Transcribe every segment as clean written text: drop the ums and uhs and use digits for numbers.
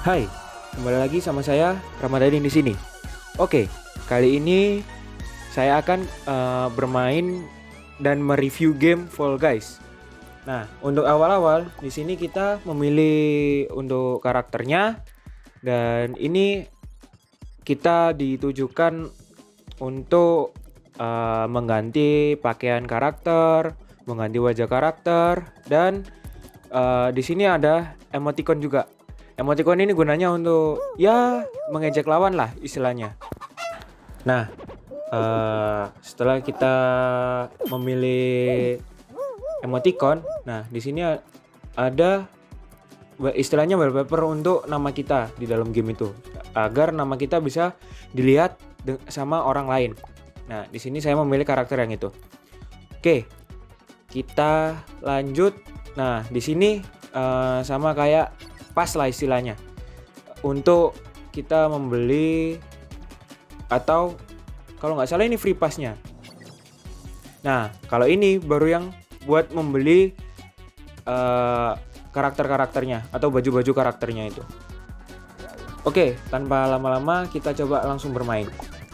Hai, kembali lagi sama saya Ramadhani di sini. Oke, kali ini saya akan bermain dan mereview game Fall Guys. Nah, untuk awal-awal di sini kita memilih untuk karakternya dan ini kita ditujukan untuk mengganti pakaian karakter, mengganti wajah karakter dan di sini ada emoticon juga. Emoticon ini gunanya untuk ya mengejek lawan lah istilahnya. Nah, setelah kita memilih emoticon, nah di sini ada istilahnya wallpaper untuk nama kita di dalam game itu, agar nama kita bisa dilihat sama orang lain. Nah, di sini saya memilih karakter yang itu. Oke, kita lanjut. Nah, di sini sama kayak pas lah istilahnya untuk kita membeli, atau kalau nggak salah ini free passnya. Nah, kalau ini baru yang buat membeli karakter-karakternya atau baju-baju karakternya itu. Oke, tanpa lama-lama kita coba langsung bermain.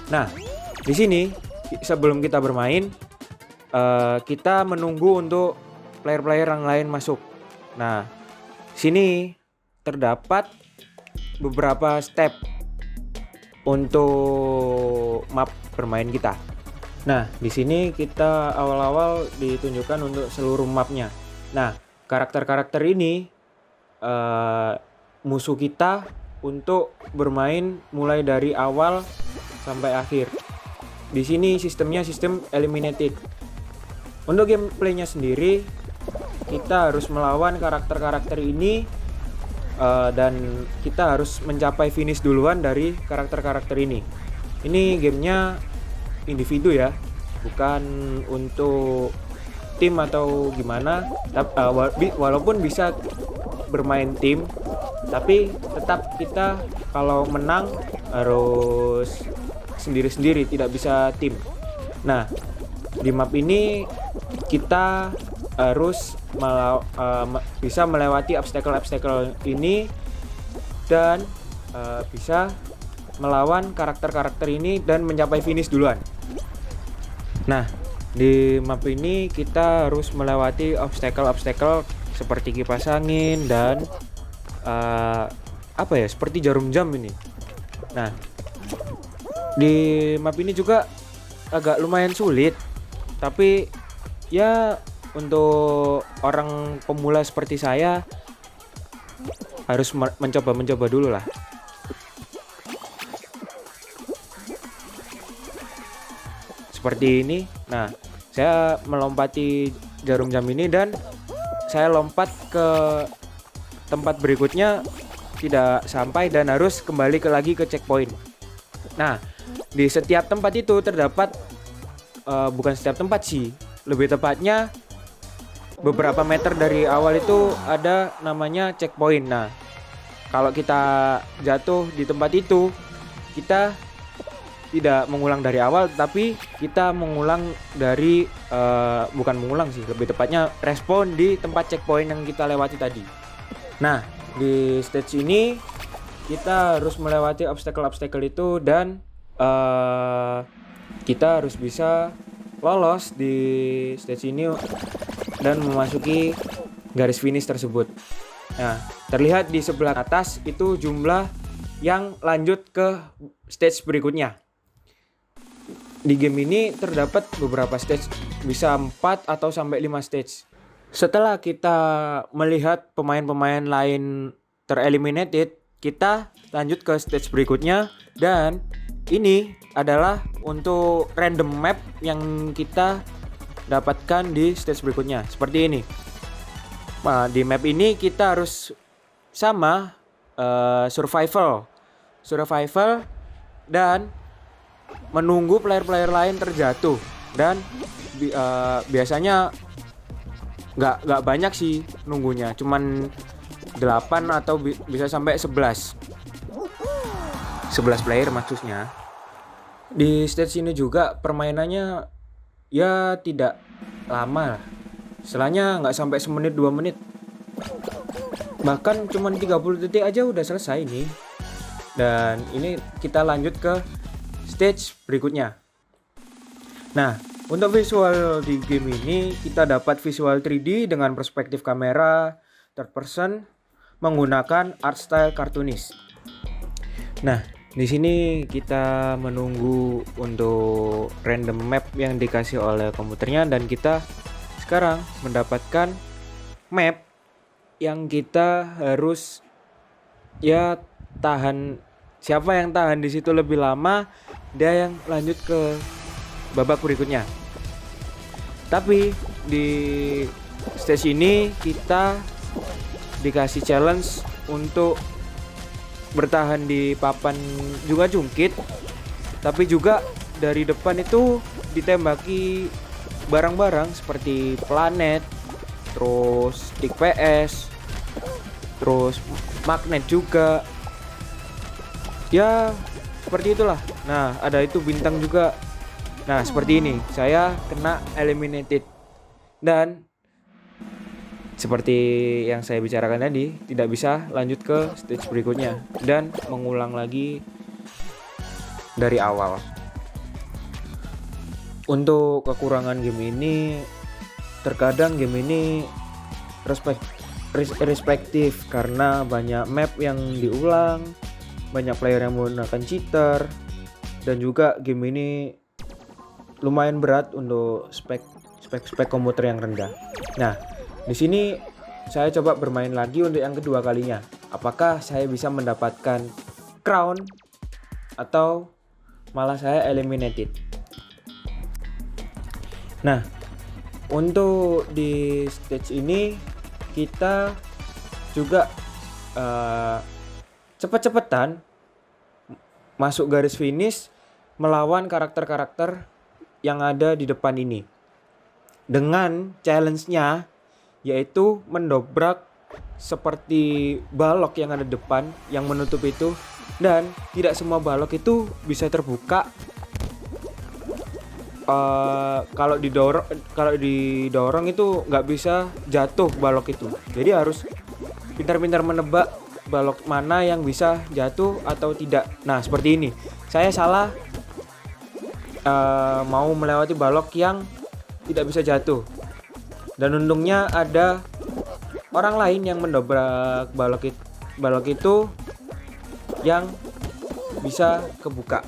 Nah, di sini sebelum kita bermain kita menunggu untuk player-player yang lain masuk. Nah, sini terdapat beberapa step untuk map bermain kita. Nah, di sini kita awal-awal ditunjukkan untuk seluruh mapnya. Nah, karakter-karakter ini musuh kita untuk bermain mulai dari awal sampai akhir. Di sini sistemnya sistem eliminated. Untuk gameplaynya sendiri, kita harus melawan karakter-karakter ini. Dan kita harus mencapai finish duluan dari karakter-karakter ini. Ini gamenya individu ya, bukan untuk tim atau gimana. Walaupun bisa bermain tim, tapi tetap kita kalau menang harus sendiri-sendiri, tidak bisa tim. Nah, di map ini kita harus bisa melewati obstacle ini dan bisa melawan karakter-karakter ini dan mencapai finish duluan. Nah, di map ini kita harus melewati obstacle seperti kipas angin dan seperti jarum jam ini. Nah, di map ini juga agak lumayan sulit, tapi ya untuk orang pemula seperti saya harus mencoba dulu lah. Seperti ini. Nah, saya melompati jarum jam ini dan saya lompat ke tempat berikutnya tidak sampai dan harus kembali lagi ke checkpoint. Nah, di setiap tempat itu terdapat bukan setiap tempat sih, lebih tepatnya beberapa meter dari awal itu ada namanya checkpoint. Nah, kalau kita jatuh di tempat itu, kita tidak mengulang dari awal, tapi kita mengulang dari bukan mengulang sih, lebih tepatnya respawn di tempat checkpoint yang kita lewati tadi. Nah, di stage ini kita harus melewati obstacle itu dan kita harus bisa lolos di stage ini dan memasuki garis finish tersebut. Nah, terlihat di sebelah atas itu jumlah yang lanjut ke stage berikutnya. Di game ini terdapat beberapa stage, bisa 4 atau sampai 5 stage. Setelah kita melihat pemain-pemain lain tereliminated, kita lanjut ke stage berikutnya dan ini adalah untuk random map yang kita dapatkan di stage berikutnya seperti ini. Nah, di map ini kita harus sama survival dan menunggu player-player lain terjatuh dan biasanya nggak banyak sih nunggunya, cuman 8 atau bisa sampai 11 player maksudnya. Di stage ini juga permainannya ya tidak lama, istilahnya nggak sampai semenit 2 menit. Bahkan cuma 30 detik aja udah selesai nih. Dan ini kita lanjut ke stage berikutnya. Nah, untuk visual di game ini kita dapat visual 3D dengan perspektif kamera third person menggunakan art style cartoonish. Nah, di sini kita menunggu untuk random map yang dikasih oleh komputernya, dan kita sekarang mendapatkan map yang kita harus ya tahan. Siapa yang tahan di situ lebih lama, dia yang lanjut ke babak berikutnya. Tapi di stage ini kita dikasih challenge untuk bertahan di papan juga jungkit, tapi juga dari depan itu ditembaki barang-barang seperti planet, terus stick PS, terus magnet juga. Ya, seperti itulah. Nah, ada itu bintang juga. Nah, seperti ini. Saya kena eliminated. Dan seperti yang saya bicarakan tadi, tidak bisa lanjut ke stage berikutnya dan mengulang lagi dari awal. Untuk kekurangan game ini, terkadang game ini respektif karena banyak map yang diulang, banyak player yang menggunakan cheater, dan juga game ini lumayan berat untuk spek komputer yang rendah. Nah, di sini saya coba bermain lagi untuk yang kedua kalinya. Apakah saya bisa mendapatkan crown atau malah saya eliminated? Nah, untuk di stage ini kita juga cepet-cepetan masuk garis finish melawan karakter-karakter yang ada di depan ini. Dengan challenge-nya yaitu mendobrak seperti balok yang ada depan yang menutup itu, dan tidak semua balok itu bisa terbuka. Kalau didorong itu nggak bisa jatuh balok itu. Jadi harus pintar-pintar menebak balok mana yang bisa jatuh atau tidak. Nah, seperti ini. Saya salah mau melewati balok yang tidak bisa jatuh. Dan untungnya ada orang lain yang mendobrak balok itu yang bisa kebuka.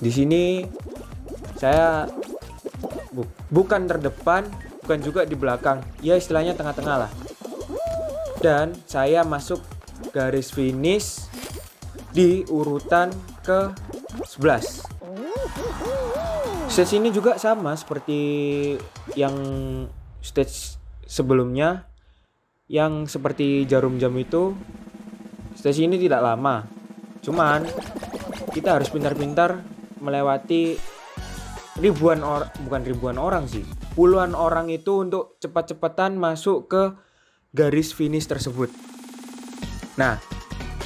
Di sini saya bukan terdepan, bukan juga di belakang. Ya istilahnya tengah-tengah lah. Dan saya masuk garis finish di urutan ke 11. Stage ini juga sama seperti yang stage sebelumnya, yang seperti jarum jam itu. Stage ini tidak lama, cuman kita harus pintar-pintar melewati puluhan orang itu untuk cepat-cepatan masuk ke garis finish tersebut. Nah,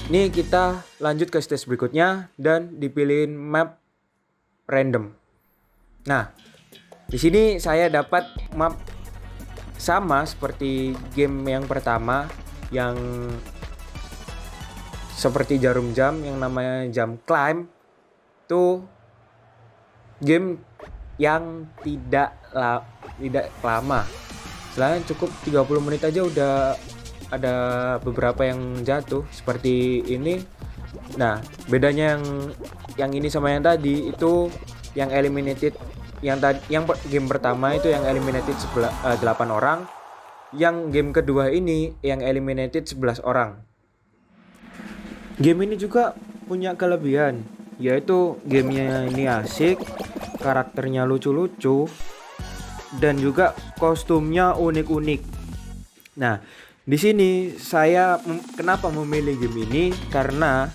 ini kita lanjut ke stage berikutnya dan dipilihin map random. Nah, di sini saya dapat map sama seperti game yang pertama yang seperti jarum jam yang namanya Jump Climb. Itu game yang tidak lama. Selain cukup 30 menit aja udah ada beberapa yang jatuh seperti ini. Nah, bedanya yang ini sama yang tadi itu yang eliminated, yang game pertama itu yang eliminated 8 orang, yang game kedua ini yang eliminated 11 orang. Game ini juga punya kelebihan, yaitu gamenya ini asik, karakternya lucu-lucu, dan juga kostumnya unik-unik. Nah, di sini saya kenapa memilih game ini, karena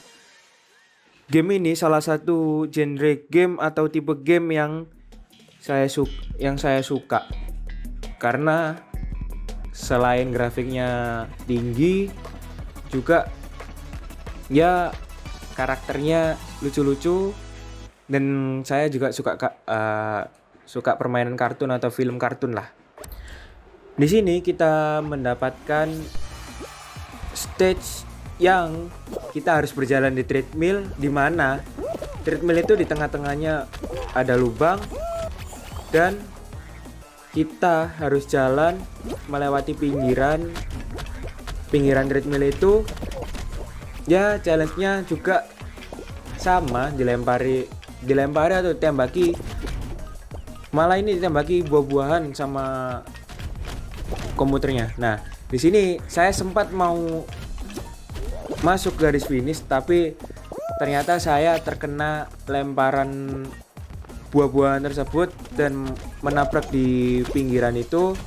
game ini salah satu genre game atau tipe game yang saya suka. Karena selain grafiknya tinggi, juga ya karakternya lucu-lucu, dan saya juga suka permainan kartun atau film kartun lah. Di sini kita mendapatkan stage yang kita harus berjalan di treadmill, di mana treadmill itu di tengah-tengahnya ada lubang dan kita harus jalan melewati pinggiran treadmill itu. Ya, challenge-nya juga sama, dilempari atau ditembaki. Malah ini ditembaki buah-buahan sama komputernya. Nah, di sini saya sempat mau masuk garis finish, tapi ternyata saya terkena lemparan buah-buahan tersebut dan menabrak di pinggiran itu.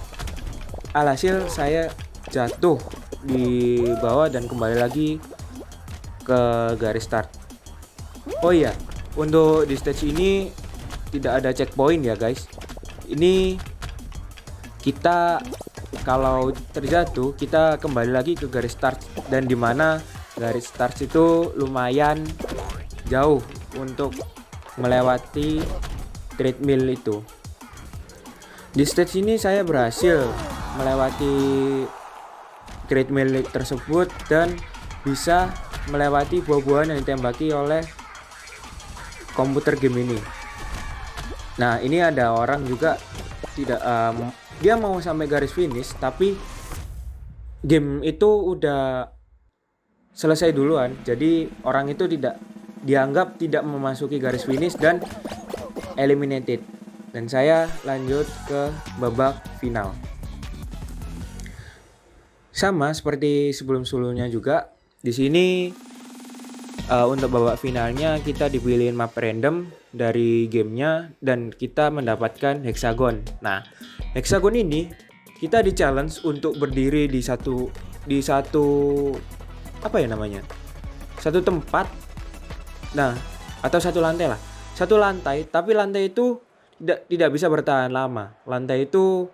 Alhasil saya jatuh di bawah dan kembali lagi ke garis start. Oh iya, untuk di stage ini tidak ada checkpoint ya guys. Ini kita kalau terjatuh kita kembali lagi ke garis start, dan dimana garis start itu lumayan jauh untuk melewati treadmill itu. Di stage ini saya berhasil melewati treadmill tersebut dan bisa melewati buah-buahan yang ditembaki oleh komputer game ini. Nah, ini ada orang juga tidak dia mau sampai garis finish, tapi game itu udah selesai duluan. Jadi orang itu dianggap tidak memasuki garis finish dan eliminated. Dan saya lanjut ke babak final. Sama seperti sebelum-sebelumnya juga. Di sini untuk babak finalnya kita dipilihin map random dari gamenya dan kita mendapatkan hexagon. Nah, hexagon ini kita di challenge untuk berdiri di satu apa ya namanya? Satu tempat. Nah, atau satu lantai lah. Satu lantai, tapi lantai itu tidak bisa bertahan lama. Lantai itu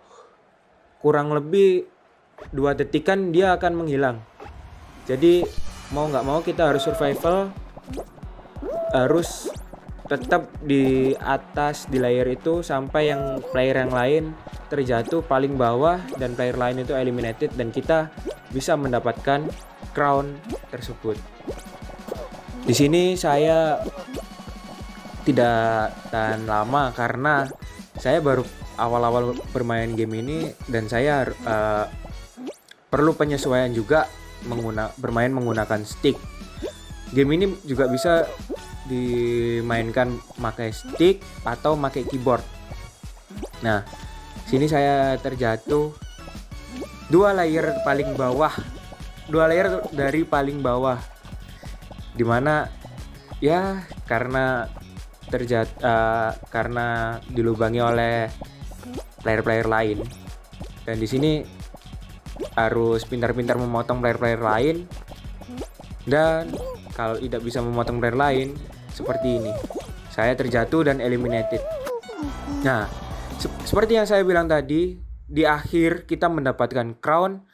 kurang lebih 2 detik kan dia akan menghilang. Jadi mau nggak mau kita harus survival, harus tetap di atas di layer itu sampai yang player yang lain terjatuh paling bawah dan player lain itu eliminated dan kita bisa mendapatkan crown tersebut. Di sini saya tidak tahan lama karena saya baru awal-awal bermain game ini dan saya perlu penyesuaian juga bermain menggunakan stick. Game ini juga bisa dimainkan pakai stick atau pakai keyboard. Nah, sini saya terjatuh 2 layer dari paling bawah, dimana ya karena dilubangi oleh player-player lain, dan di sini harus pintar-pintar memotong player-player lain, dan kalau tidak bisa memotong player lain seperti ini, saya terjatuh dan eliminated. Nah, seperti yang saya bilang tadi, di akhir kita mendapatkan crown,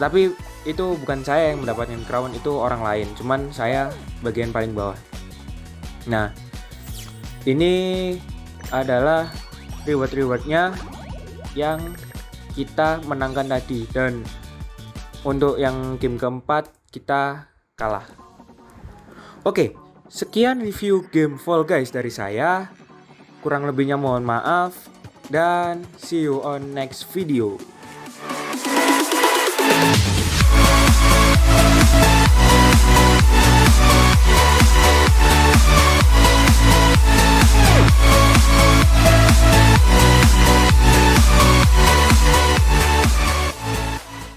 tapi itu bukan saya yang mendapatkan crown, itu orang lain, cuman saya bagian paling bawah. Nah, ini adalah rewardnya yang kita menangkan tadi, dan untuk yang game keempat kita kalah. Oke, sekian review game Fall Guys dari saya. Kurang lebihnya mohon maaf, dan see you on next video.